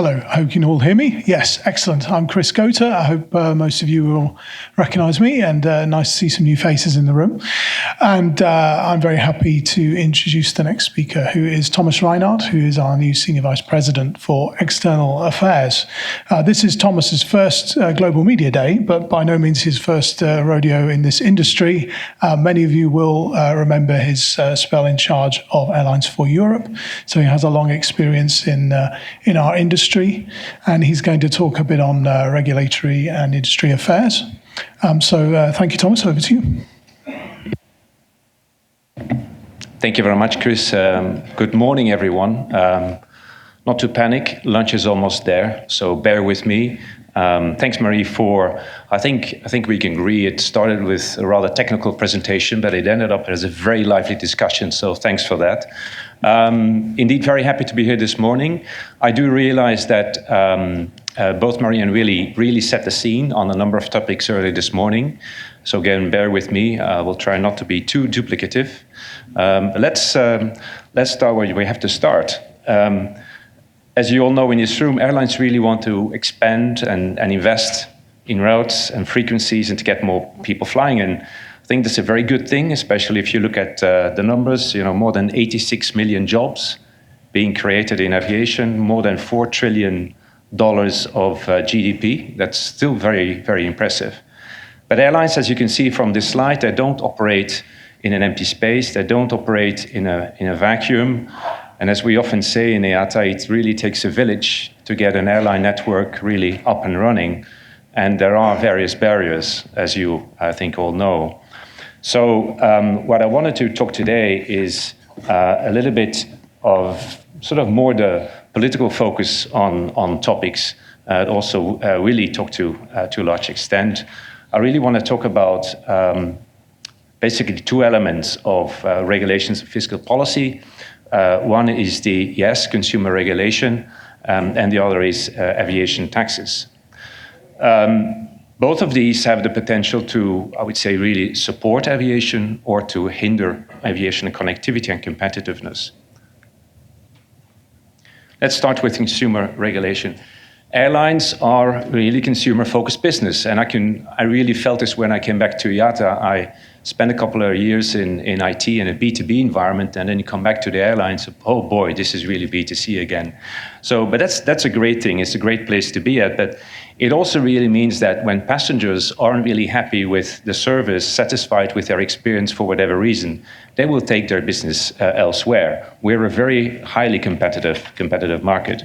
Hello, I hope you can all hear me. Yes, excellent. I'm Chris Gota. I hope most of you will recognize me, and nice to see some new faces in the room. And I'm very happy to introduce the next speaker, who is Thomas Reynaert, who is our new Senior Vice President for External Affairs. This is Thomas's first Global Media Day, but by no means his first rodeo in this industry. Many of you will remember his spell in charge of Airlines for Europe. So he has a long experience in our industry, and he's going to talk a bit on regulatory and industry affairs. So thank you, Thomas. Over to you. Thank you very much, Chris. Good morning, everyone. Not to panic, lunch is almost there, so bear with me. Thanks, Marie, for, I think we can agree it started with a rather technical presentation, but it ended up as a very lively discussion, so thanks for that. Indeed, very happy to be here this morning. I do realize that both Marie and Willy really set the scene on a number of topics early this morning. So again, bear with me. We'll try not to be too duplicative. Let's start where we have to start. As you all know in this room, airlines really want to expand and invest in routes and frequencies and to get more people flying. And I think that's a very good thing, especially if you look at the numbers, more than 86 million jobs being created in aviation, more than $4 trillion of GDP. That's still very, very impressive. But airlines, as you can see from this slide, they don't operate in an empty space. They don't operate in a vacuum. And as we often say in IATA, it really takes a village to get an airline network really up and running. And there are various barriers, as you, I think, all know. So what I wanted to talk today is a little bit of sort of more the political focus on topics, also really talk to a large extent. I really want to talk about basically two elements of regulations and fiscal policy. One is the, consumer regulation, and the other is aviation taxes. Both of these have the potential to, I would say, really support aviation or to hinder aviation connectivity and competitiveness. Let's start with consumer regulation. Airlines are really consumer-focused business, and I really felt this when I came back to IATA. I spent a couple of years in IT in a B2B environment, and then you come back to the airlines, oh boy, this is really B2C again. So, but that's a great thing. It's a great place to be at, but it also really means that when passengers aren't really happy with the service, satisfied with their experience for whatever reason, they will take their business elsewhere. We're a very highly competitive market.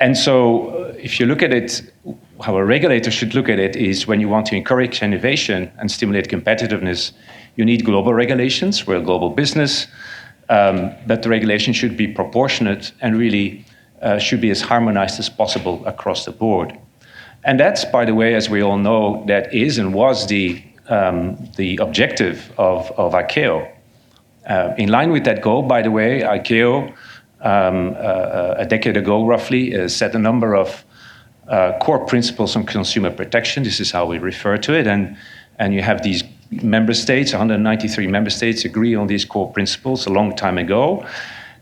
And so if you look at it, how a regulator should look at it is when you want to encourage innovation and stimulate competitiveness, you need global regulations. We're a global business, but the regulation should be proportionate and really should be as harmonized as possible across the board. And that's, by the way, as we all know, that is and was the objective of ICAO. In line with that goal, by the way, ICAO, a decade ago, roughly, set a number of core principles on consumer protection. This is how we refer to it. And you have these member states, 193 member states agree on these core principles a long time ago.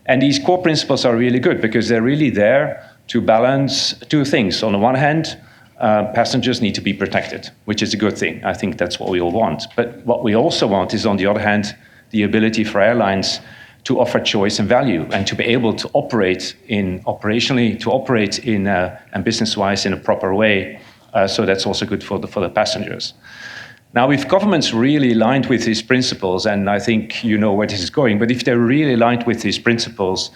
And these core principles are really good because they're really there to balance two things. On the one hand, passengers need to be protected, which is a good thing. I think that's what we all want. But what we also want is, on the other hand, the ability for airlines to offer choice and value, and to be able to operate and business-wise in a proper way. So that's also good for the passengers. Now, if governments really aligned with these principles, and I think you know where this is going, but if they're really aligned with these principles,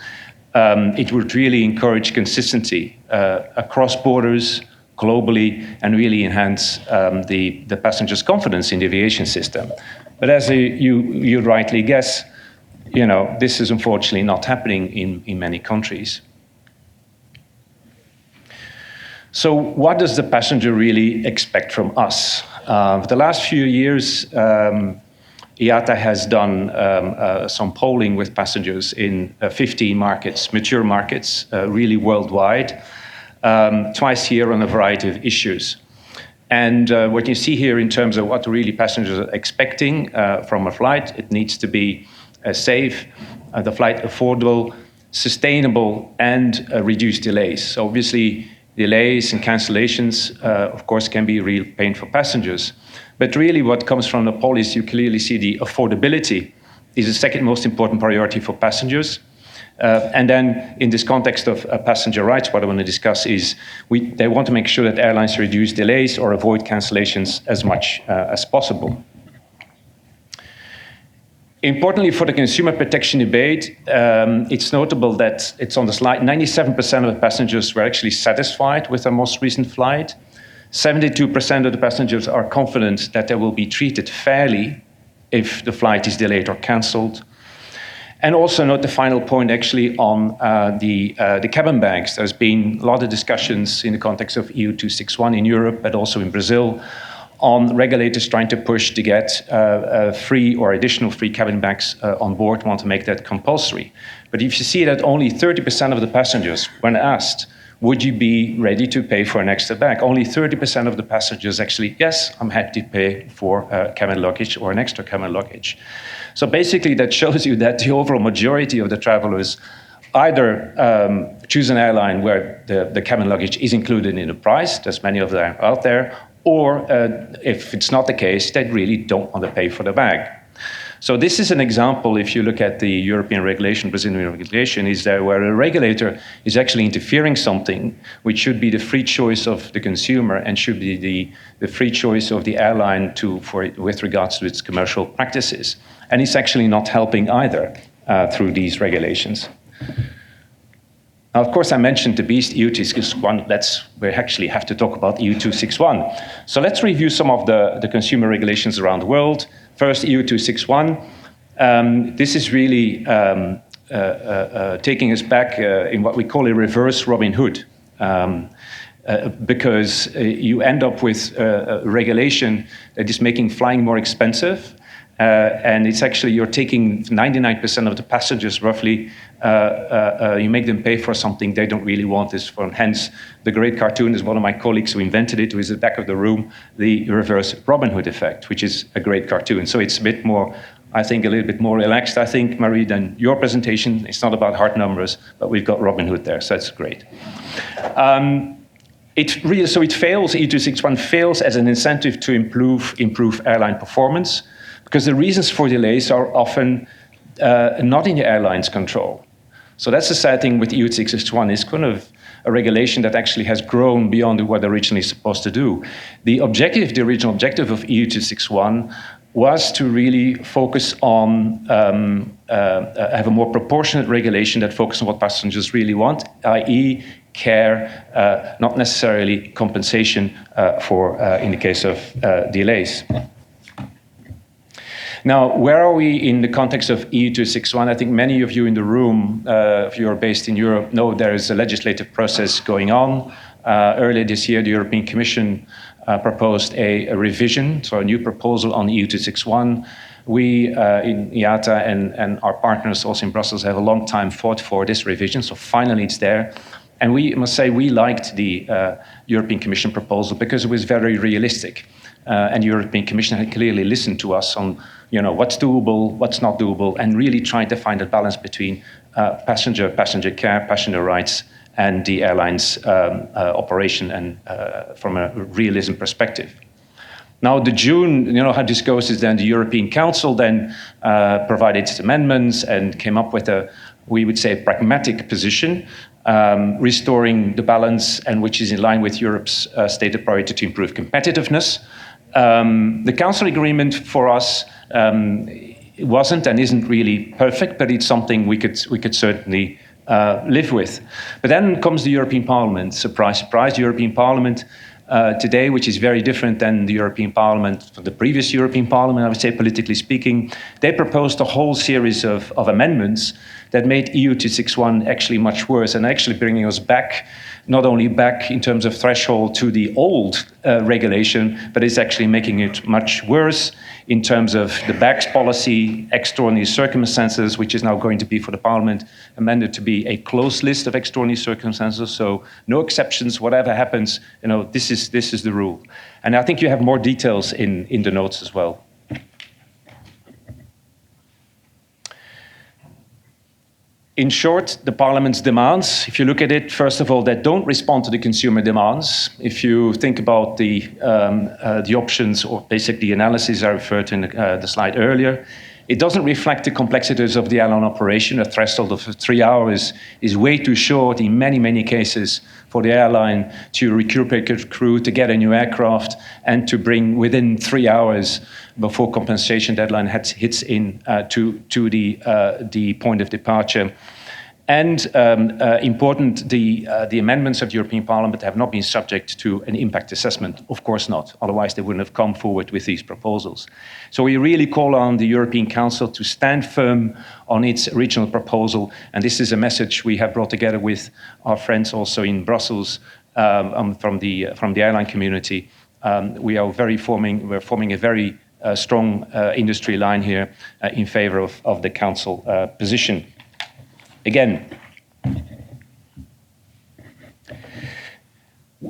it would really encourage consistency across borders, globally, and really enhance the passengers' confidence in the aviation system. But as you rightly guess, this is unfortunately not happening in many countries. So what does the passenger really expect from us? For the last few years, IATA has done some polling with passengers in 15 markets, mature markets, really worldwide, twice a year on a variety of issues. And what you see here in terms of what really passengers are expecting from a flight, it needs to be safe, the flight affordable, sustainable, and reduce delays. So obviously, delays and cancellations, of course, can be a real pain for passengers. But really what comes from the poll is you clearly see the affordability is the second most important priority for passengers. And then in this context of passenger rights, what I want to discuss is they want to make sure that airlines reduce delays or avoid cancellations as much as possible. Importantly, for the consumer protection debate, it's notable that it's on the slide, 97% of the passengers were actually satisfied with their most recent flight. 72% of the passengers are confident that they will be treated fairly if the flight is delayed or cancelled. And also note the final point actually on the cabin bags. There's been a lot of discussions in the context of EU 261 in Europe, but also in Brazil, on regulators trying to push to get free or additional free cabin bags on board, want to make that compulsory. But if you see that only 30% of the passengers, when asked, would you be ready to pay for an extra bag? Only 30% of the passengers actually, yes, I'm happy to pay for cabin luggage or an extra cabin luggage. So basically that shows you that the overall majority of the travelers either choose an airline where the cabin luggage is included in the price, there's many of them out there, or if it's not the case, they really don't want to pay for the bag. So this is an example, if you look at the European regulation, Brazilian regulation, is there where a regulator is actually interfering something which should be the free choice of the consumer and should be the free choice of the airline with regards to its commercial practices. And it's actually not helping either through these regulations. Now, of course, I mentioned the beast EU 261. We actually have to talk about EU 261. So let's review some of the consumer regulations around the world. First, EU 261. This is really taking us back in what we call a reverse Robin Hood, because you end up with a regulation that is making flying more expensive. And it's actually, you're taking 99% of the passengers roughly, you make them pay for something they don't really want. Hence, the great cartoon is one of my colleagues who invented it, who is at the back of the room, the reverse Robin Hood effect, which is a great cartoon. So it's a bit more, I think, a little bit more relaxed, I think, Marie, than your presentation. It's not about hard numbers, but we've got Robin Hood there, so that's great. It fails, EU 261 fails as an incentive to improve airline performance, because the reasons for delays are often not in the airline's control. So that's the sad thing with EU 261. It's kind of a regulation that actually has grown beyond what originally supposed to do. The original objective of EU 261 was to really focus on, have a more proportionate regulation that focuses on what passengers really want, i.e. care, not necessarily compensation in the case of delays. Now, where are we in the context of EU 261? I think many of you in the room, if you're based in Europe, know there is a legislative process going on. Earlier this year, the European Commission proposed a revision, so a new proposal on EU 261. We in IATA and our partners also in Brussels have a long time fought for this revision, so finally it's there. And we must say we liked the European Commission proposal because it was very realistic. And the European Commission had clearly listened to us on what's doable, what's not doable, and really trying to find a balance between passenger care, passenger rights, and the airline's operation and from a realism perspective. Now, the June, how this goes is then the European Council then provided its amendments and came up with we would say, pragmatic position, restoring the balance and which is in line with Europe's stated priority to improve competitiveness. The Council agreement for us wasn't and isn't really perfect, but it's something we could certainly live with. But then comes the European Parliament. Surprise, surprise, the European Parliament today, which is very different than the European Parliament, the previous European Parliament, I would say, politically speaking. They proposed a whole series of amendments that made EU 261 actually much worse and actually bringing us back, not only back in terms of threshold to the old regulation, but it's actually making it much worse in terms of the bags policy, extraordinary circumstances, which is now going to be for the Parliament amended to be a closed list of extraordinary circumstances. So no exceptions, whatever happens, this is the rule. And I think you have more details in the notes as well. In short, the Parliament's demands, if you look at it, first of all, that don't respond to the consumer demands. If you think about the options or basically analysis I referred to in the slide earlier, it doesn't reflect the complexities of the airline operation. A threshold of 3 hours is way too short in many, many cases for the airline to recuperate a crew, to get a new aircraft, and to bring within 3 hours before compensation deadline hits in to the point of departure. And important, the amendments of the European Parliament have not been subject to an impact assessment. Of course not. Otherwise, they wouldn't have come forward with these proposals. So we really call on the European Council to stand firm on its original proposal. And this is a message we have brought together with our friends also in Brussels from the airline community. We're forming a very strong industry line here in favor of the Council position. Again,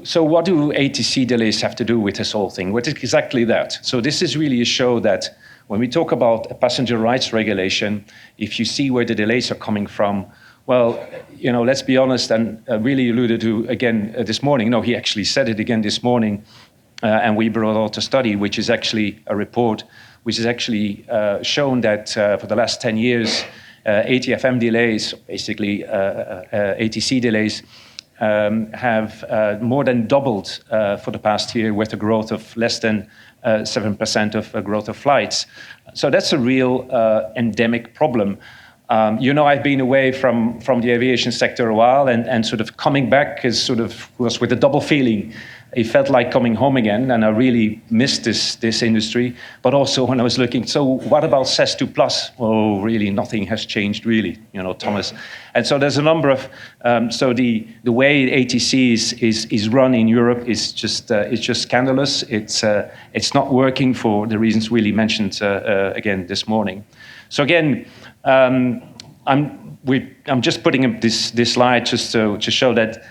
so what do ATC delays have to do with this whole thing? What is exactly that? So this is really a show that when we talk about a passenger rights regulation, if you see where the delays are coming from, well, you know, let's be honest, and really alluded to again this morning. No, he actually said it again this morning, and we brought out a study, which is actually a report, which has actually shown that for the last 10 years, ATFM delays, basically ATC delays, have more than doubled for the past year with a growth of less than 7% of growth of flights. So that's a real endemic problem. You know, I've been away from the aviation sector a while, and sort of coming back was with a double feeling. It felt like coming home again, and I really missed this industry. But also when I was looking, so what about CES2 Plus? Oh, really, nothing has changed, really, you know, Thomas. And so there's a number of, so the way ATC is run in Europe is just scandalous. It's not working for the reasons Willy mentioned again this morning. So again, I'm just putting up this slide just to show that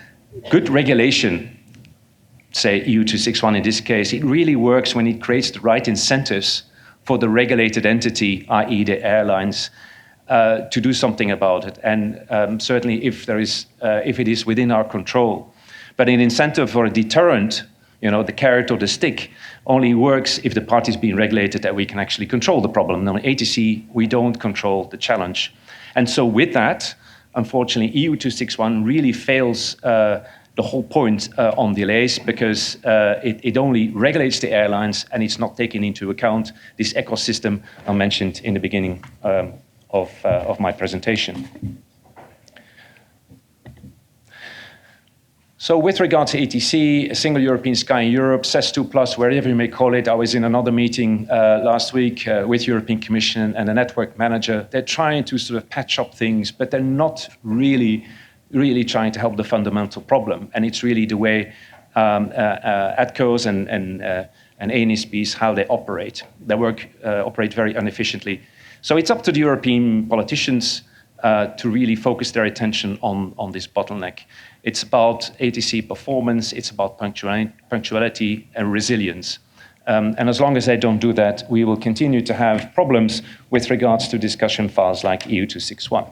good regulation, say EU 261 in this case, it really works when it creates the right incentives for the regulated entity, i.e. the airlines, to do something about it. And certainly if it is within our control. But an incentive or a deterrent, you know, the carrot or the stick, only works if the party is being regulated that we can actually control the problem. Now in ATC, we don't control the challenge. And so with that, unfortunately, EU 261 really fails the whole point on delays, because it only regulates the airlines and it's not taking into account this ecosystem I mentioned in the beginning of my presentation. So with regard to ATC, a single European sky in Europe, CES2 Plus, wherever you may call it, I was in another meeting last week with European Commission and the network manager. They're trying to sort of patch up things, but they're not really trying to help the fundamental problem. And it's really the way ATCOs and ANSPs, how they operate. They operate very inefficiently. So it's up to the European politicians to really focus their attention on this bottleneck. It's about ATC performance, it's about punctuality and resilience. And as long as they don't do that, we will continue to have problems with regards to discussion files like EU 261.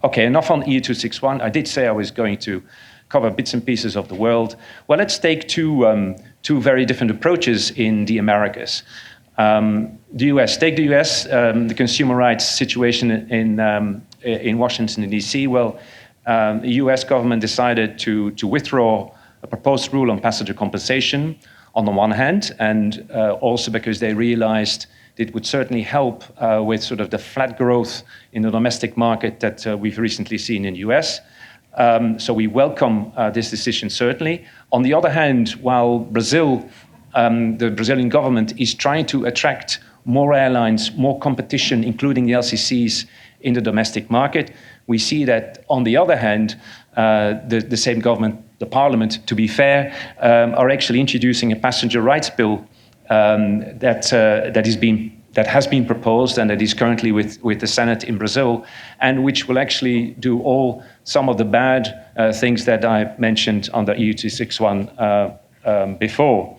Okay, enough on EU 261. I did say I was going to cover bits and pieces of the world. Well, let's take two very different approaches in the Americas. The US, take the US, the consumer rights situation in Washington, D.C. Well, the US government decided to withdraw a proposed rule on passenger compensation on the one hand, and also because they realized it would certainly help with sort of the flat growth in the domestic market that we've recently seen in the US. So we welcome this decision, certainly. On the other hand, while Brazil, the Brazilian government is trying to attract more airlines, more competition, including the LCCs, in the domestic market, we see that, on the other hand, the same government, the parliament, to be fair, are actually introducing a passenger rights bill that has been proposed and that is currently with the Senate in Brazil, and which will actually do some of the bad things that I mentioned under EU 261 before.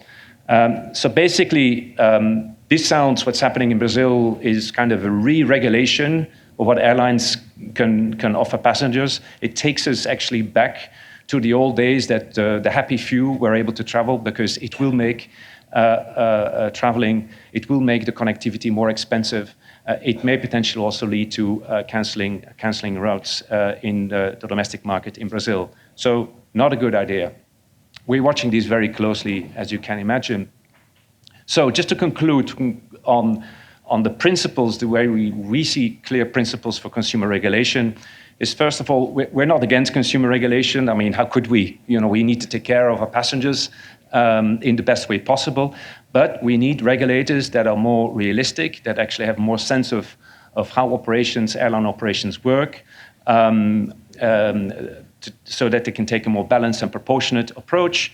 So basically, what's happening in Brazil is kind of a re-regulation of what airlines can offer passengers. It takes us actually back to the old days that the happy few were able to travel, because it will make traveling, it will make the connectivity more expensive. It may potentially also lead to cancelling routes in the domestic market in Brazil. So not a good idea. We're watching these very closely, as you can imagine. So just to conclude on the principles, the way we see clear principles for consumer regulation is, first of all, we're not against consumer regulation. I mean, how could we? We need to take care of our passengers in the best way possible, but we need regulators that are more realistic, that actually have more sense of how airline operations work, so that they can take a more balanced and proportionate approach,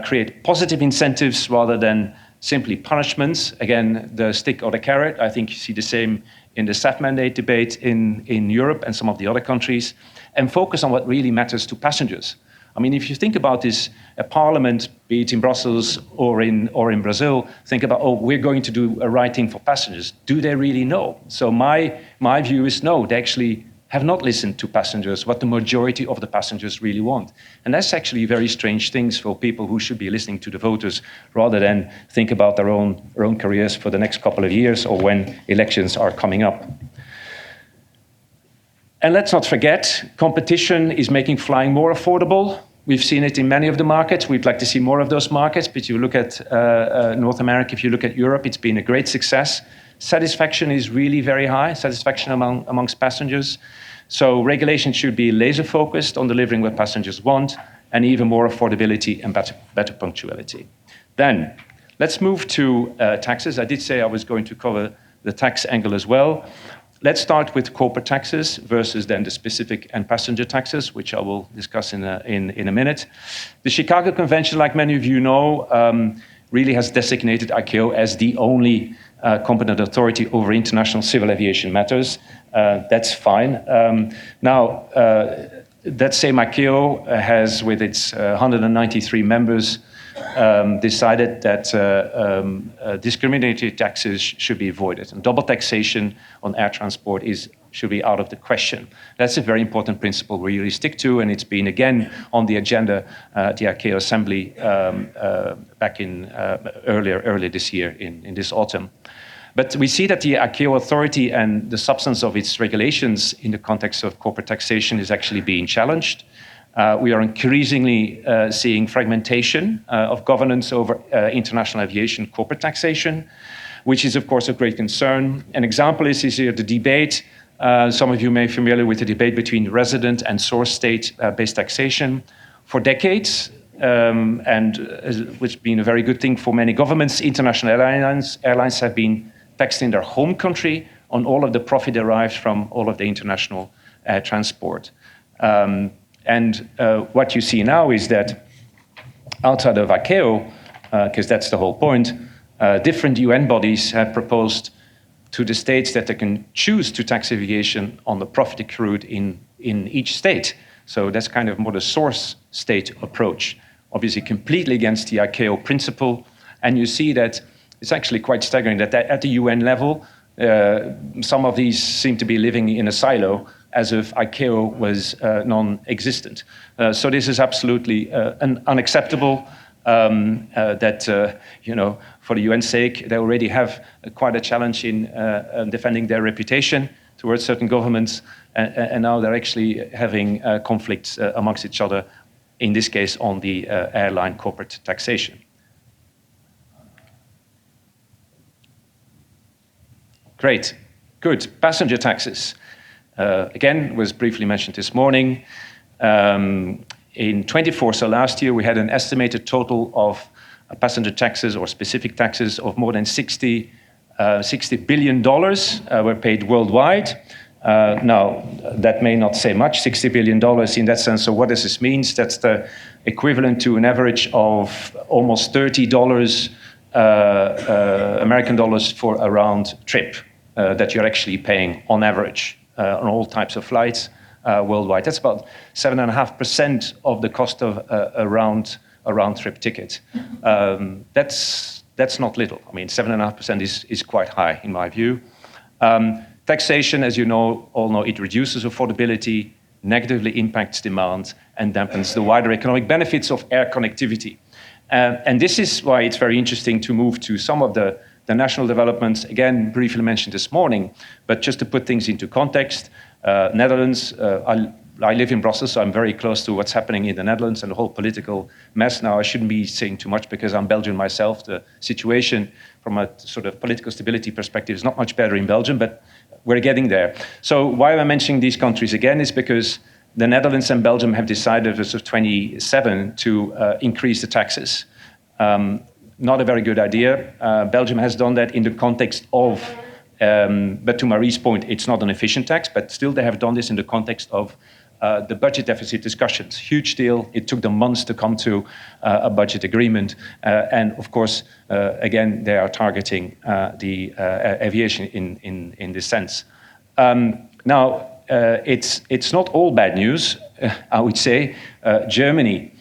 create positive incentives rather than simply punishments. Again, the stick or the carrot. I think you see the same in the SAF mandate debate in Europe and some of the other countries, and focus on what really matters to passengers. I mean, if you think about this, a parliament, be it in Brussels or in Brazil, think about, we're going to do a right thing for passengers. Do they really know? So my view is no, they actually have not listened to passengers, what the majority of the passengers really want. And that's actually very strange things for people who should be listening to the voters, rather than think about their own careers for the next couple of years or when elections are coming up. And let's not forget, competition is making flying more affordable. We've seen it in many of the markets. We'd like to see more of those markets, but you look at North America, if you look at Europe, it's been a great success. Satisfaction is really very high, satisfaction amongst passengers. So regulation should be laser focused on delivering what passengers want, and even more affordability and better punctuality. Then, let's move to taxes. I did say I was going to cover the tax angle as well. Let's start with corporate taxes versus then the specific and passenger taxes, which I will discuss in a minute. The Chicago Convention, like many of you know, really has designated ICAO as the only competent authority over international civil aviation matters. That's fine. Now, that same ICAO has, with its 193 members, decided that discriminatory taxes should be avoided, and double taxation on air transport should be out of the question. That's a very important principle we really stick to, and it's been again on the agenda at the ICAO Assembly back in earlier this year, in this autumn. But we see that the ICAO authority and the substance of its regulations in the context of corporate taxation is actually being challenged. We are increasingly seeing fragmentation of governance over international aviation corporate taxation, which is, of course, of great concern. An example is here the debate. Some of you may be familiar with the debate between resident and source state-based taxation. For decades, and which has been a very good thing for many governments, international airlines have been taxed in their home country on all of the profit derived from all of the international transport. And what you see now is that outside of ICAO, because that's the whole point, different UN bodies have proposed to the states that they can choose to tax aviation on the profit accrued in each state. So that's kind of more the source state approach, obviously completely against the ICAO principle. And you see that it's actually quite staggering that at the UN level, some of these seem to be living in a silo, as if ICAO was non-existent. So this is absolutely unacceptable. That for the UN's sake, they already have quite a challenge in defending their reputation towards certain governments, and now they're actually having conflicts amongst each other, in this case on the airline corporate taxation. Great, good. Passenger taxes. Again, was briefly mentioned this morning. In 24, so last year, we had an estimated total of passenger taxes or specific taxes of more than $60 billion were paid worldwide. Now, that may not say much, $60 billion in that sense. So what does this mean? That's the equivalent to an average of almost $30 American dollars for a round trip that you're actually paying on average on all types of flights worldwide. That's about 7.5% of the cost of a round trip ticket. That's not little. I mean, 7.5% is quite high in my view. Taxation, as you all know, it reduces affordability, negatively impacts demand, and dampens the wider economic benefits of air connectivity. And this is why it's very interesting to move to some of the national developments, again, briefly mentioned this morning, but just to put things into context, Netherlands, I live in Brussels, so I'm very close to what's happening in the Netherlands and the whole political mess now. I shouldn't be saying too much because I'm Belgian myself. The situation from a sort of political stability perspective is not much better in Belgium, but we're getting there. So why am I mentioning these countries again is because the Netherlands and Belgium have decided as of 27 to increase the taxes. Not a very good idea. Belgium has done that in the context of, but to Marie's point, it's not an efficient tax, but still they have done this in the context of the budget deficit discussions. Huge deal. It took them months to come to a budget agreement. And of course, again, they are targeting the aviation in this sense. Now, it's not all bad news, I would say. Germany,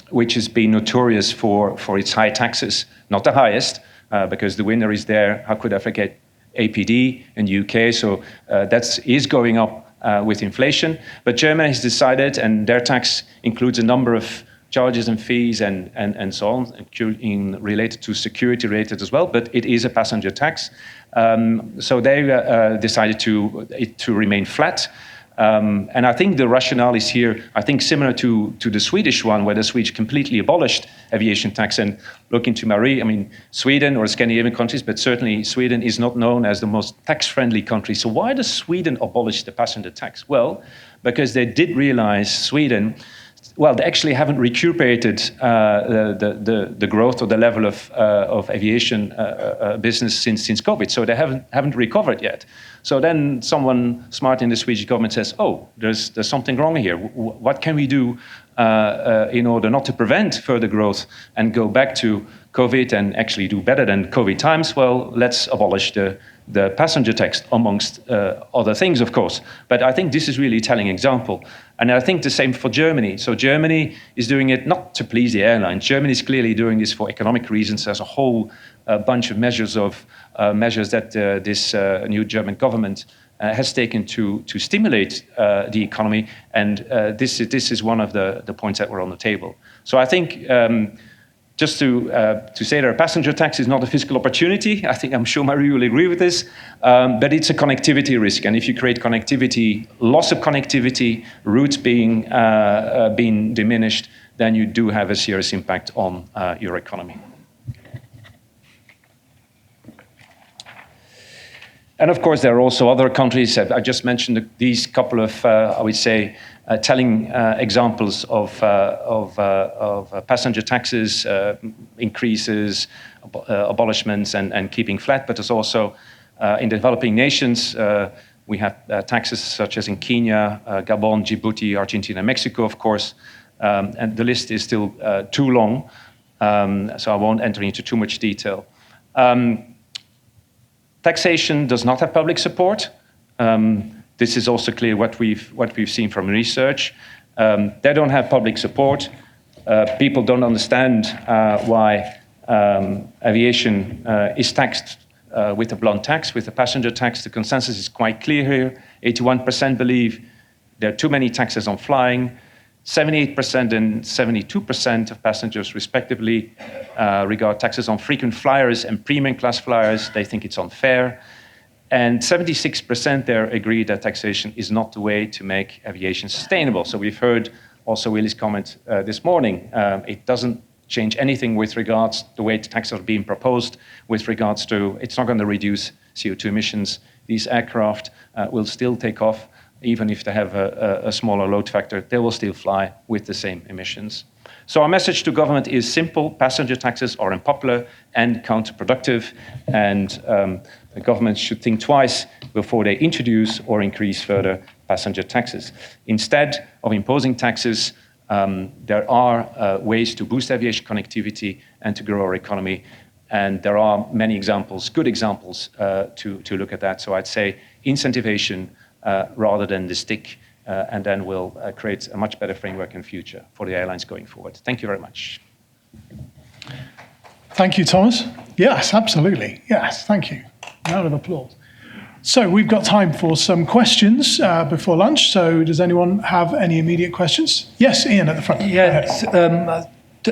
which has been notorious for its high taxes, not the highest, because the winner is there. How could I forget APD in the UK? So that is going up with inflation. But Germany has decided, and their tax includes a number of charges and fees and so on, including related to security related as well, but it is a passenger tax. So they decided to remain flat. And I think the rationale is here, I think similar to the Swedish one, where the Swedes completely abolished aviation tax. And looking to Marie, I mean, Sweden or Scandinavian countries, but certainly Sweden is not known as the most tax-friendly country. So why does Sweden abolish the passenger tax? Well, because they did realize Sweden, well, they actually haven't recuperated the growth or the level of aviation business since COVID. So they haven't recovered yet. So then someone smart in the Swedish government says, oh, there's something wrong here. What can we do in order not to prevent further growth and go back to COVID and actually do better than COVID times? Well, let's abolish the passenger tax, amongst other things, of course. But I think this is really a telling example. And I think the same for Germany. So Germany is doing it not to please the airlines. Germany is clearly doing this for economic reasons. There's a whole bunch of measures that this new German government has taken to stimulate the economy. And this is one of the points that were on the table. So I think just to say that a passenger tax is not a fiscal opportunity, I'm sure Marie will agree with this, but it's a connectivity risk. And if you create connectivity, loss of connectivity, routes being diminished, then you do have a serious impact on your economy. And of course, there are also other countries. I just mentioned these couple of, I would say, telling examples of passenger taxes, increases, abolishments, and keeping flat. But there's also in developing nations, we have taxes such as in Kenya, Gabon, Djibouti, Argentina, Mexico, of course. And the list is still too long, so I won't enter into too much detail. Taxation does not have public support. This is also clear what we've seen from research. They don't have public support. People don't understand why aviation is taxed with a blunt tax, with a passenger tax. The consensus is quite clear here. 81% believe there are too many taxes on flying. 78% and 72% of passengers, respectively, regard taxes on frequent flyers and premium class flyers. They think it's unfair. And 76% there agree that taxation is not the way to make aviation sustainable. So we've heard also Willy's comment this morning. It doesn't change anything with regards to the way the taxes are being proposed, with regards to it's not going to reduce CO2 emissions. These aircraft will still take off. Even if they have a smaller load factor, they will still fly with the same emissions. So our message to government is simple. Passenger taxes are unpopular and counterproductive, and the government should think twice before they introduce or increase further passenger taxes. Instead of imposing taxes, there are ways to boost aviation connectivity and to grow our economy. And there are many examples, good examples, to look at that. So I'd say incentivization, rather than the stick, and then we'll create a much better framework in the future for the airlines going forward. Thank you very much. Thank you, Thomas. Yes, absolutely. Yes, thank you. Round of applause. So we've got time for some questions before lunch. So does anyone have any immediate questions? Yes, Ian at the front. Yes,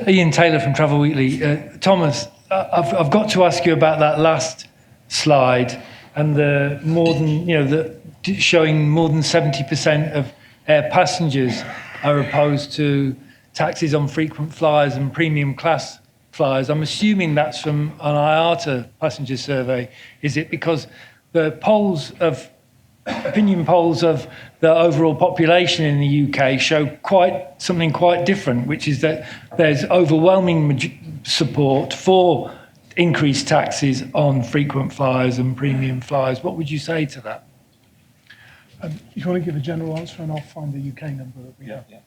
Ian Taylor from Travel Weekly. Thomas, I've got to ask you about that last slide and the more than, showing more than 70% of air passengers are opposed to taxes on frequent flyers and premium class flyers. I'm assuming that's from an IATA passenger survey. Is it because the opinion polls of the overall population in the UK show something quite different, which is that there's overwhelming support for increased taxes on frequent flyers and premium flyers? What would you say to that? You want to give a general answer, and I'll find the UK number that we have. Yeah.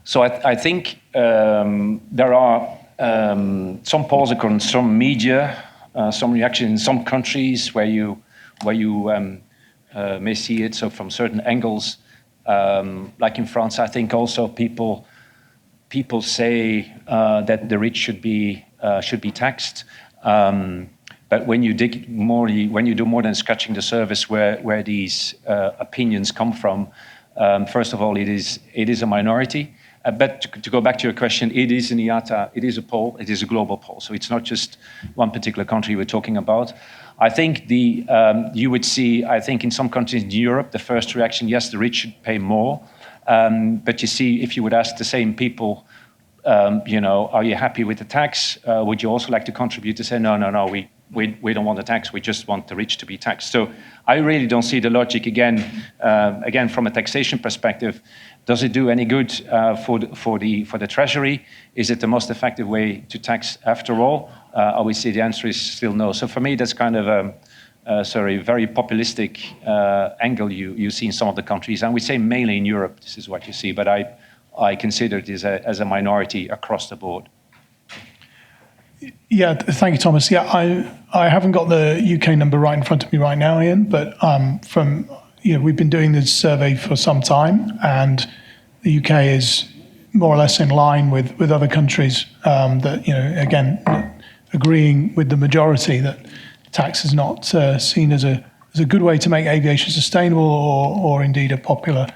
So I think there are some polls across some media, some reaction in some countries where you may see it. So from certain angles, like in France, I think also people say that the rich should be taxed. But when you dig more, when you do more than scratching the surface, where these opinions come from, first of all, it is a minority. But to go back to your question, it is in IATA, it is a poll, it is a global poll. So it's not just one particular country we're talking about. I think you would see, I think in some countries in Europe, the first reaction, yes, the rich should pay more. But you see, if you would ask the same people, are you happy with the tax? Would you also like to contribute? To say, no, we don't want the tax, we just want the rich to be taxed. So I really don't see the logic again from a taxation perspective. Does it do any good for the Treasury? Is it the most effective way to tax after all? I would say the answer is still no. So for me, that's kind of a very populistic angle you see in some of the countries. And we say mainly in Europe, this is what you see, but I consider it as a minority across the board. Yeah, thank you, Thomas. Yeah, I haven't got the UK number right in front of me right now, Ian, but we've been doing this survey for some time, and the UK is more or less in line with other countries that, again, agreeing with the majority that tax is not seen as a good way to make aviation sustainable or indeed a popular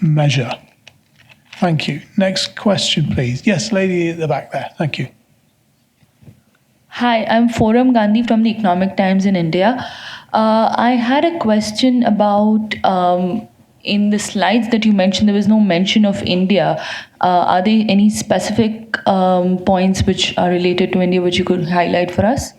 measure. Thank you. Next question, please. Yes, lady at the back there. Thank you. Hi, I'm Forum Gandhi from the Economic Times in India. I had a question about, in the slides that you mentioned, there was no mention of India. Are there any specific points which are related to India which you could highlight for us?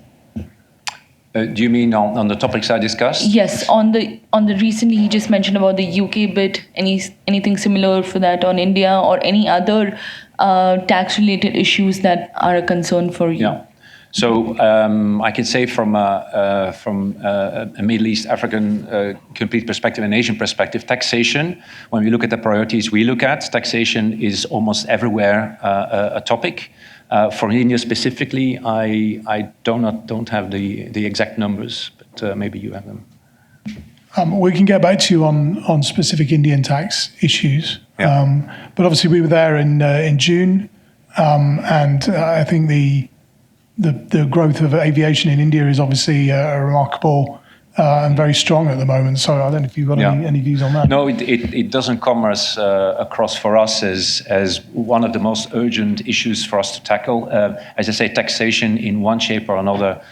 Do you mean on the topics I discussed? Yes, on the recently you just mentioned about the UK bit. Anything similar for that on India or any other tax-related issues that are a concern for you? Yeah. So I can say from a Middle East, African complete perspective, an Asian perspective, taxation, when we look at the priorities we look at, taxation is almost everywhere a topic. For India specifically, I don't have the exact numbers, but maybe you have them. We can get back to you on specific Indian tax issues. Yeah. But obviously we were there in June, and I think the growth of aviation in India is obviously remarkable and very strong at the moment. So I don't know if you've got any views on that. No, it doesn't come across for us as one of the most urgent issues for us to tackle. As I say, taxation in one shape or another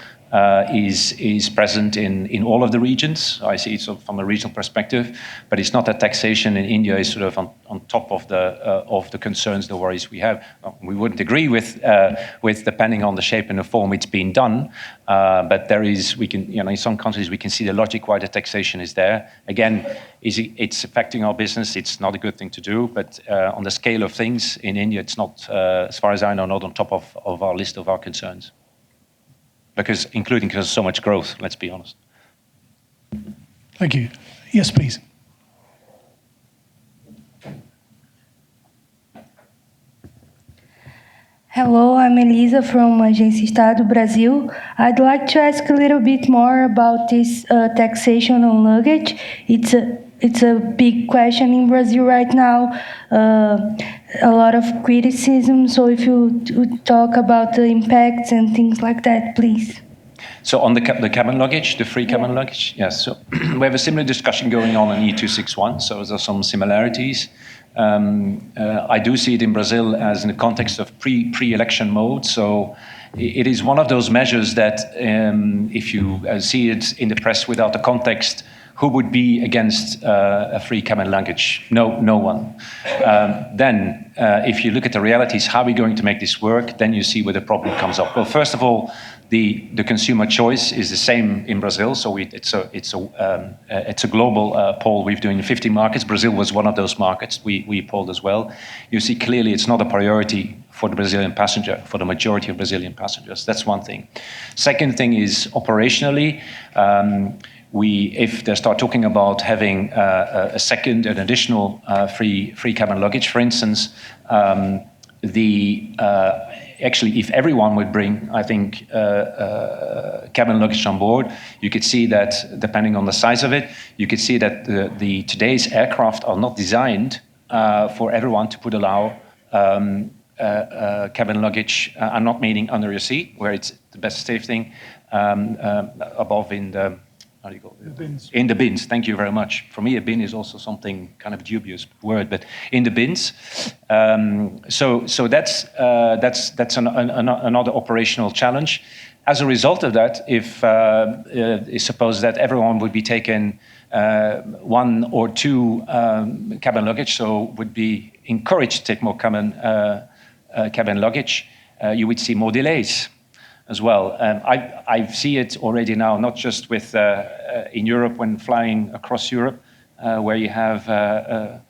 is present in all of the regions. I see it sort of from a regional perspective, but it's not that taxation in India is sort of on top of the concerns, the worries we have. We wouldn't agree with depending on the shape and the form it's been done, but there is, we can, in some countries we can see the logic why the taxation is there. Again, it's affecting our business. It's not a good thing to do, but on the scale of things in India, it's not, as far as I know, not on top of our list of our concerns. Because there's so much growth, let's be honest. Thank you. Yes, please. Hello, I'm Elisa from Agência Estado Brasil. I'd like to ask a little bit more about this taxation on luggage. It's a big question in Brazil right now. A lot of criticism. So if you talk about the impacts and things like that, please. So on the cabin luggage, the free cabin luggage, yes. So we have a similar discussion going on in E261, so there's some similarities. I do see it in Brazil as in the context of pre-election mode. So it is one of those measures that if you see it in the press without the context, who would be against a free cabin luggage? No one. Then, if you look at the realities, how are we going to make this work? Then you see where the problem comes up. Well, first of all, the consumer choice is the same in Brazil. So it's a global poll we've done in 50 markets. Brazil was one of those markets we polled as well. You see clearly it's not a priority for the Brazilian passenger, for the majority of Brazilian passengers. That's one thing. Second thing is operationally. If they start talking about having an additional free cabin luggage, for instance, actually, if everyone would bring, I think, cabin luggage on board, you could see that, depending on the size of it, you could see that today's aircraft are not designed for everyone to allow cabin luggage. I'm not meaning under your seat, where it's the best safe thing, above in the... How do you call it? The bins. In the bins, thank you very much. For me, a bin is also something kind of dubious word, but in the bins. So that's another operational challenge. As a result of that, if suppose that everyone would be taken one or two cabin luggage, so would be encouraged to take more cabin luggage, you would see more delays as well. I see it already now, not just with in Europe when flying across Europe, where you have a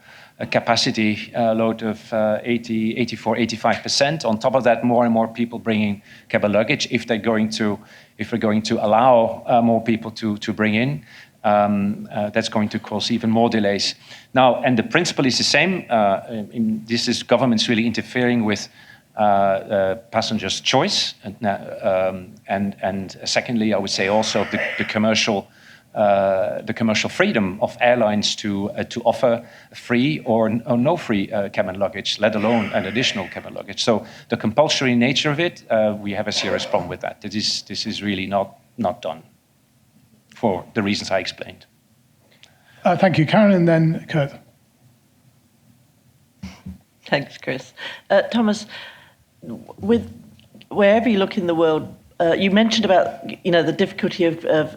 capacity load of 80, 84, 85%. On top of that, more and more people bringing cabin luggage. If we're going to allow more people to bring in, that's going to cause even more delays. Now, and the principle is the same. This is governments really interfering with passengers' choice, and secondly, I would say also the commercial freedom of airlines to offer free or no free cabin luggage, let alone an additional cabin luggage. So the compulsory nature of it, we have a serious problem with that. This is really not done for the reasons I explained. Thank you, Karen, and then Kurt. Thanks, Chris. Thomas, with wherever you look in the world, you mentioned about the difficulty of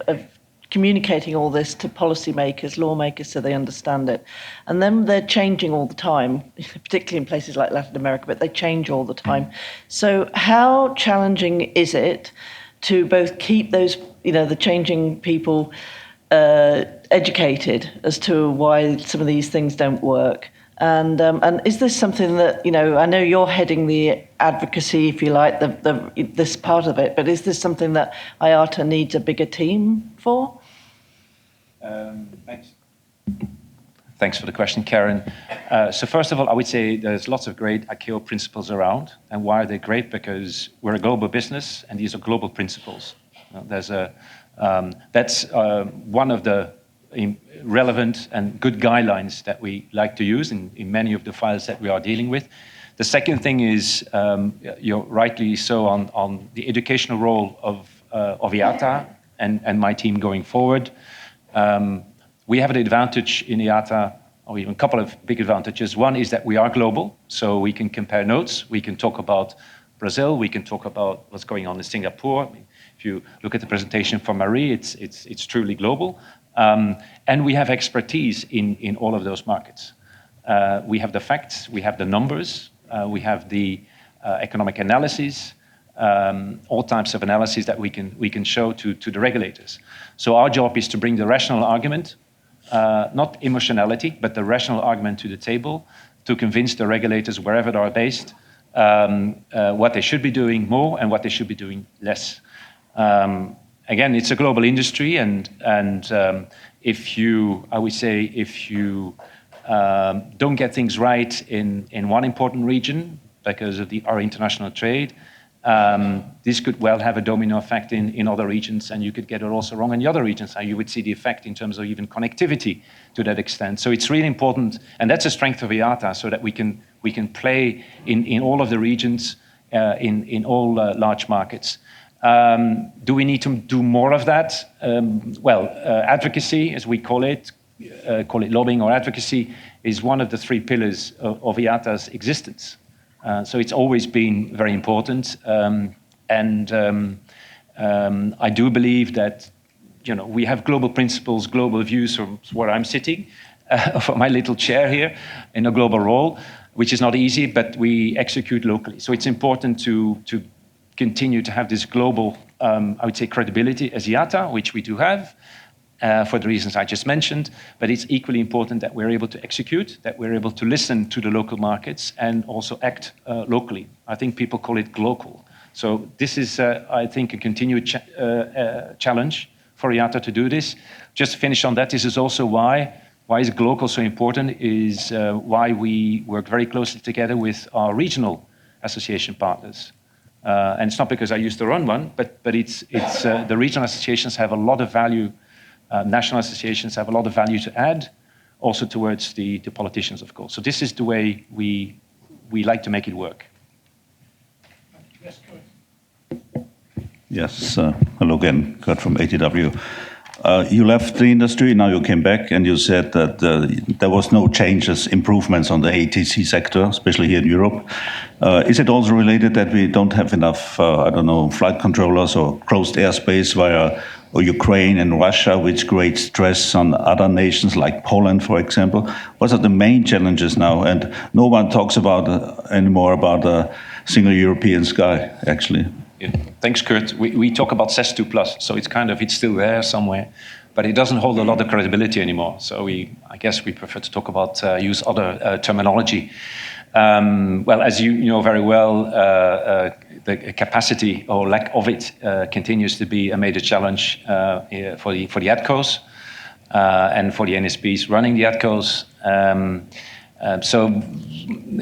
communicating all this to policymakers, lawmakers, so they understand it, and then they're changing all the time, particularly in places like Latin America, but they change all the time. So how challenging is it to both keep those the changing people educated as to why some of these things don't work? And is this something that, I know you're heading the advocacy, if you like, this part of it, but is this something that IATA needs a bigger team for? Thanks. Thanks for the question, Karen. So first of all, I would say there's lots of great ICAO principles around. And why are they great? Because we're a global business, and these are global principles. That's one of the relevant and good guidelines that we like to use in many of the files that we are dealing with. The second thing is, you're rightly so on the educational role of IATA and my team going forward. We have an advantage in IATA, or even a couple of big advantages. One is that we are global, so we can compare notes. We can talk about Brazil. We can talk about what's going on in Singapore. I mean, if you look at the presentation from Marie, it's truly global. And we have expertise in all of those markets. We have the facts, we have the numbers, we have the economic analysis, all types of analysis that we can show to the regulators. So our job is to bring the rational argument, not emotionality, but the rational argument to the table to convince the regulators wherever they are based what they should be doing more and what they should be doing less. Again, it's a global industry, and if you don't get things right in one important region because of our international trade, this could well have a domino effect in other regions, and you could get it also wrong in the other regions. And you would see the effect in terms of even connectivity to that extent. So it's really important, and that's a strength of IATA, so that we can play in all of the regions, in all large markets. Do we need to do more of that? Advocacy, as we call it lobbying or advocacy, is one of the three pillars of IATA's existence. So it's always been very important. I do believe that we have global principles, global views from where I'm sitting, from my little chair here in a global role, which is not easy, but we execute locally. So it's important to continue to have this global, I would say, credibility as IATA, which we do have, for the reasons I just mentioned, but it's equally important that we're able to execute, that we're able to listen to the local markets and also act locally. I think people call it glocal. So this is, I think, a continued challenge for IATA to do this. Just to finish on that, this is also why is glocal so important, is why we work very closely together with our regional association partners. And it's not because I used to run one, but it's the regional associations have a lot of value. National associations have a lot of value to add, also towards the politicians, of course. So this is the way we like to make it work. Yes, hello again, Kurt from ATW. You left the industry, now you came back, and you said that there was no changes, improvements on the ATC sector, especially here in Europe. Is it also related that we don't have enough, flight controllers or closed airspace via Ukraine and Russia, which creates stress on other nations like Poland, for example? What are the main challenges now? And no one talks anymore about a single European sky, actually. Yeah. Thanks, Kurt. We talk about CES2+, so it's still there somewhere, but it doesn't hold a lot of credibility anymore. So I guess we prefer to talk about, use other terminology. As you know very well, the capacity or lack of it continues to be a major challenge for the ATCOs and for the NSPs running the ATCOs. So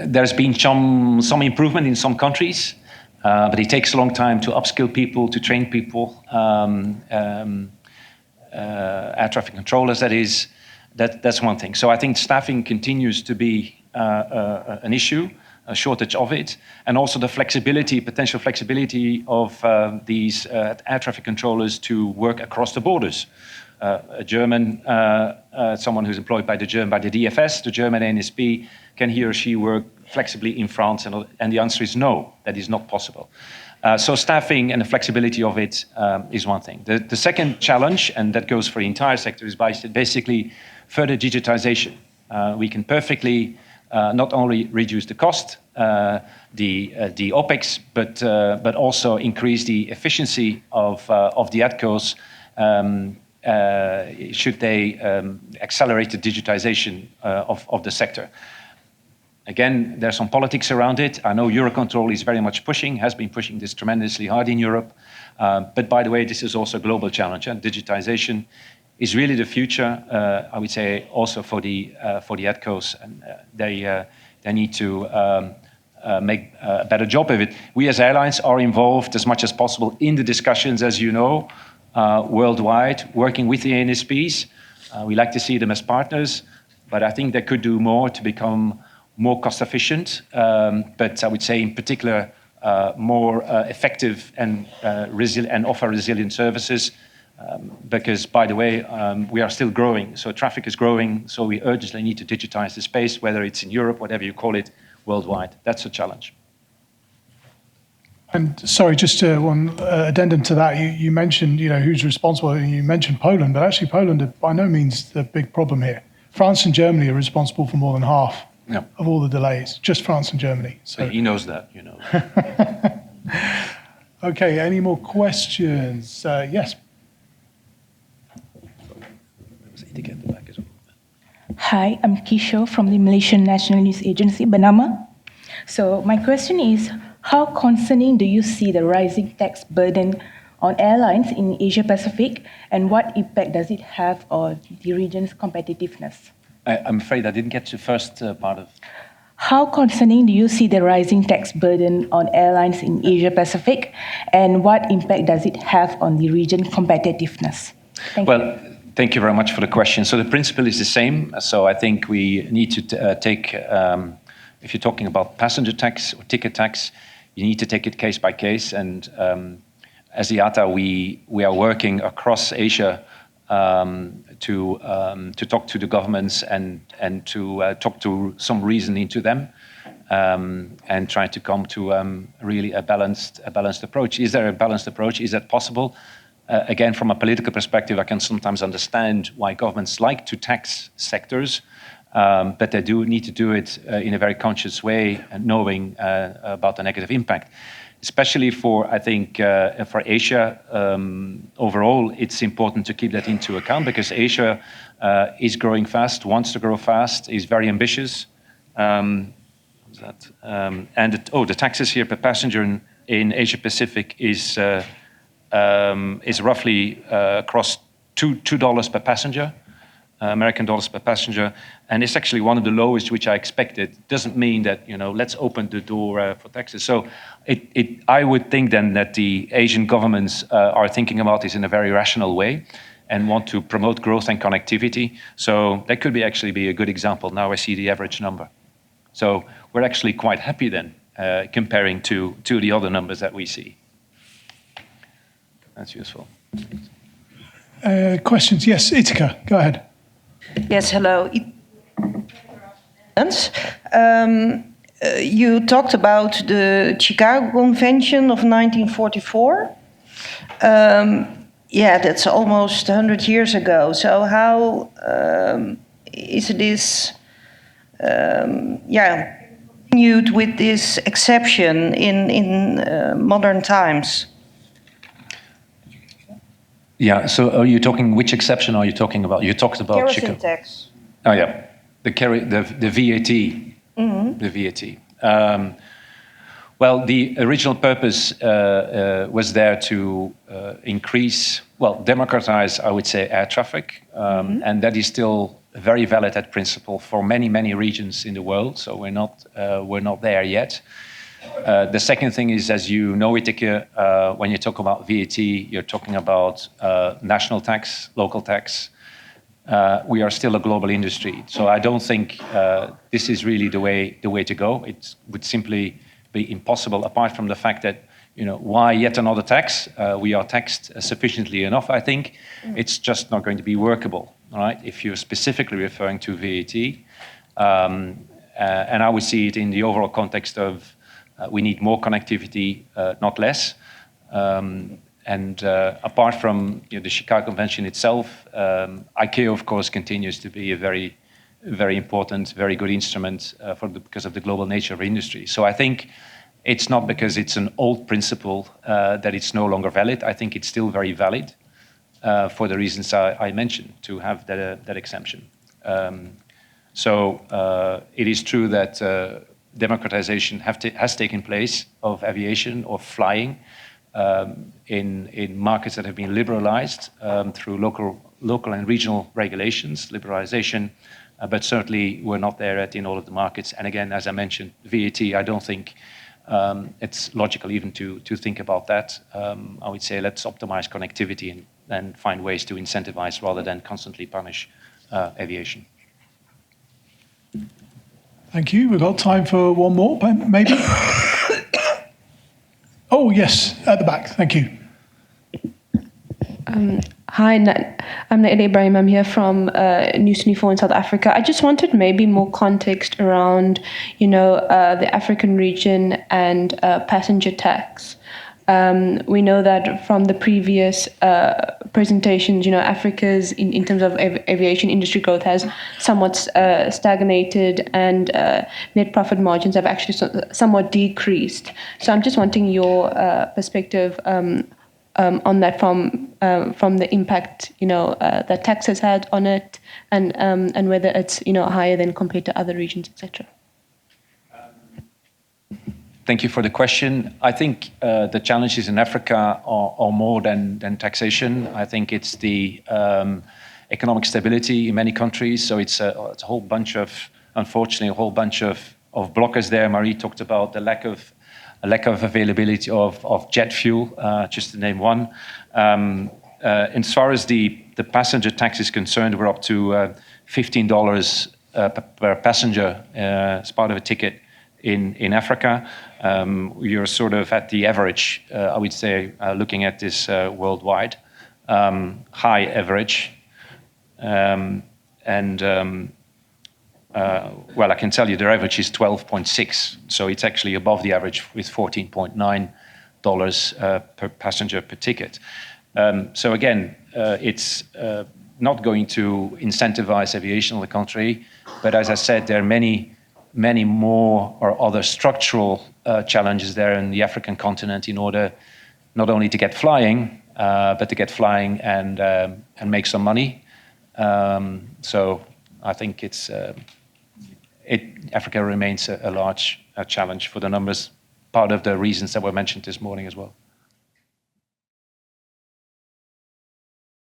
there's been some improvement in some countries, but it takes a long time to upskill people, to train people, air traffic controllers, that is. That's one thing. So I think staffing continues to be an issue, a shortage of it, and also the potential flexibility of these air traffic controllers to work across the borders. A German, someone who's employed by the DFS, the German NSP, can he or she work flexibly in France? And the answer is no, that is not possible. So staffing and the flexibility of it is one thing. The second challenge, and that goes for the entire sector, is basically further digitization. We can perfectly not only reduce the cost, the OPEX, but also increase the efficiency of the ATCOs should they accelerate the digitization of the sector. Again, there's some politics around it. I know Eurocontrol is very much has been pushing this tremendously hard in Europe. But by the way, this is also a global challenge, and digitization is really the future, I would say, also for the ATCOs, and they need to make a better job of it. We as airlines are involved as much as possible in the discussions, as you know, worldwide, working with the NSPs. We like to see them as partners, but I think they could do more to become more cost efficient, but I would say in particular more effective and offer resilient services. Because, by the way, we are still growing, so traffic is growing, so we urgently need to digitize the space, whether it's in Europe, whatever you call it, worldwide. That's a challenge. And sorry, just one addendum to that. You mentioned, who's responsible, and you mentioned Poland, but actually Poland are by no means the big problem here. France and Germany are responsible for more than half of all the delays, just France and Germany. So he knows that, Okay, any more questions? Yes. Hi, I'm Kishore from the Malaysian National News Agency, Bernama. So my question is, how concerning do you see the rising tax burden on airlines in Asia Pacific, and what impact does it have on the region's competitiveness? I'm afraid I didn't get the first part of. How concerning do you see the rising tax burden on airlines in Asia Pacific, and what impact does it have on the region's competitiveness? Thank you. Thank you very much for the question. So the principle is the same. So I think we need to take, if you're talking about passenger tax or ticket tax, you need to take it case by case. And as IATA, we are working across Asia to talk to the governments and to talk to some reasoning to them, and try to come to really a balanced approach. Is there a balanced approach? Is that possible? Again, from a political perspective, I can sometimes understand why governments like to tax sectors, but they do need to do it in a very conscious way, and knowing about the negative impact. Especially for, I think, for Asia overall, it's important to keep that into account, because Asia is growing fast, wants to grow fast, is very ambitious. And the taxes here per passenger in Asia Pacific is roughly across $2 per passenger. American dollars per passenger, and it's actually one of the lowest which I expected. Doesn't mean that, let's open the door for taxes. So I would think then that the Asian governments are thinking about this in a very rational way and want to promote growth and connectivity. So that could actually be a good example. Now I see the average number. So we're actually quite happy then, comparing to the other numbers that we see. That's useful. Questions? Yes, Itika, go ahead. Yes, hello. You talked about the Chicago Convention of 1944. That's almost 100 years ago. So how is this continued with this exception in modern times? Yeah, so are you talking, which exception are you talking about? You talked about kerosene tax. Oh yeah, the VAT. Mm-hmm. The VAT. Well, the original purpose was there to democratize, I would say, air traffic. And that is still very valid at principle for many, many regions in the world. So we're not there yet. The second thing is, as you know, Itika, when you talk about VAT, you're talking about national tax, local tax. We are still a global industry, so I don't think this is really the way to go. It would simply be impossible, apart from the fact that, why yet another tax? We are taxed sufficiently enough, I think. It's just not going to be workable, all right? If you're specifically referring to VAT, and I would see it in the overall context of we need more connectivity, not less. And apart from the Chicago Convention itself, ICAO, of course, continues to be a very, very important, very good instrument because of the global nature of industry. So I think it's not because it's an old principle that it's no longer valid. I think it's still very valid for the reasons I mentioned, to have that exemption. So it is true that democratization has taken place of aviation or flying in markets that have been liberalized through local and regional regulations, liberalization, but certainly we're not there yet in all of the markets. And again, as I mentioned, VAT, I don't think it's logical even to think about that. I would say let's optimize connectivity and find ways to incentivize rather than constantly punish aviation. Thank you. We've got time for one more, maybe. Oh, yes, at the back. Thank you. Hi, I'm Naila Ibrahim. I'm here from News 24 in South Africa. I just wanted maybe more context around, the African region and passenger tax. We know that from the previous presentations, Africa's, in terms of aviation industry growth, has somewhat stagnated, and net profit margins have actually somewhat decreased. So I'm just wanting your perspective on that from the impact, that tax has had on it, and whether it's, higher than compared to other regions, etc. Thank you for the question. I think the challenges in Africa are more than taxation. I think it's the economic stability in many countries. So it's a whole bunch of, unfortunately, of blockers there. Marie talked about the lack of availability of jet fuel, just to name one. As far as the passenger tax is concerned, we're up to $15 per passenger as part of a ticket in Africa. You're sort of at the average, I would say, looking at this worldwide, high average. Well, I can tell you the average is 12.6, so it's actually above the average with $14.9 per passenger per ticket. So again, it's not going to incentivize aviation on the contrary, but as I said, there are many more or other structural challenges there in the African continent in order not only to get flying, but to get flying and make some money. So I think Africa remains a large challenge for the numbers, part of the reasons that were mentioned this morning as well.